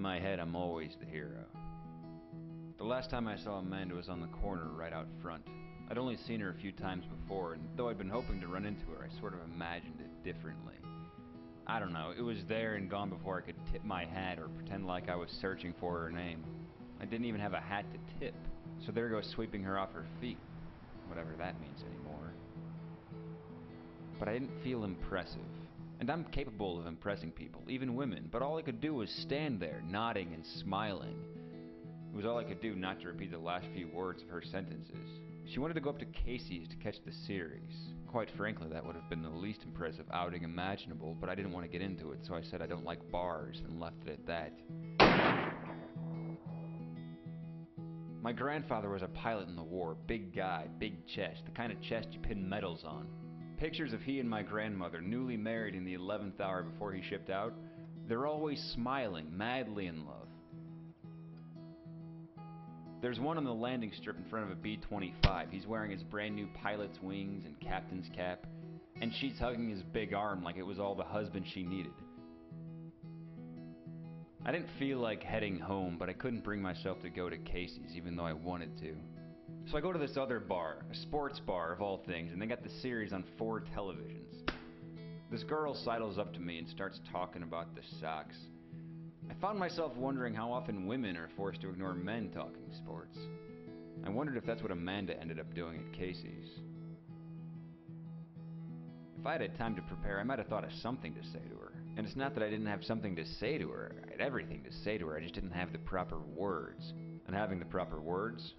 my head, I'm always the hero. The last time I saw Amanda was on the corner right out front. I'd only seen her a few times before, and though I'd been hoping to run into her, I sort of imagined it differently. I don't know, it was there and gone before I could tip my hat or pretend like I was searching for her name. I didn't even have a hat to tip, so there goes sweeping her off her feet, whatever that means anymore. But I didn't feel impressive. And I'm capable of impressing people, even women, but all I could do was stand there, nodding and smiling. It was all I could do not to repeat the last few words of her sentences. She wanted to go up to Casey's to catch the series. Quite frankly, that would have been the least impressive outing imaginable, but I didn't want to get into it, so I said I don't like bars and left it at that. My grandfather was a pilot in the war, big guy, big chest, the kind of chest you pin medals on. Pictures of he and my grandmother, newly married in the 11th hour before he shipped out, they're always smiling, madly in love. There's one on the landing strip in front of a B-25. He's wearing his brand new pilot's wings and captain's cap, and she's hugging his big arm like it was all the husband she needed. I didn't feel like heading home, but I couldn't bring myself to go to Casey's even though I wanted to. So I go to this other bar, a sports bar of all things, and they got the series on 4 televisions. This girl sidles up to me and starts talking about the Sox. I found myself wondering how often women are forced to ignore men talking sports. I wondered if that's what Amanda ended up doing at Casey's. If I had had time to prepare, I might have thought of something to say to her. And it's not that I didn't have something to say to her. I had everything to say to her, I just didn't have the proper words. And having the proper words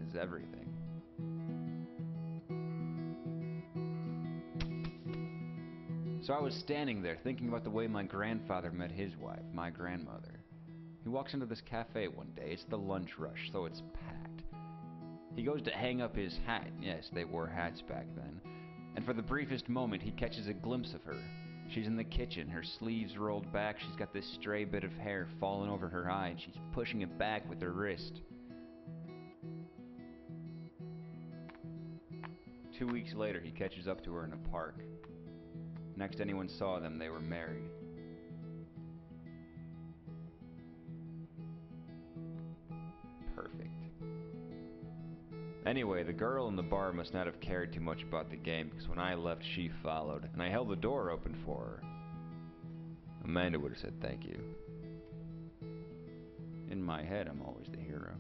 is everything. So I was standing there thinking about the way my grandfather met his wife, my grandmother. He walks into this cafe one day. It's the lunch rush, so it's packed. He goes to hang up his hat. Yes, they wore hats back then. And for the briefest moment, he catches a glimpse of her. She's in the kitchen, her sleeves rolled back. She's got this stray bit of hair falling over her eye, and she's pushing it back with her wrist. 2 weeks later, he catches up to her in a park. Next anyone saw them, they were married. Perfect. Anyway, the girl in the bar must not have cared too much about the game, because when I left, she followed, and I held the door open for her. Amanda would have said thank you. In my head, I'm always the hero.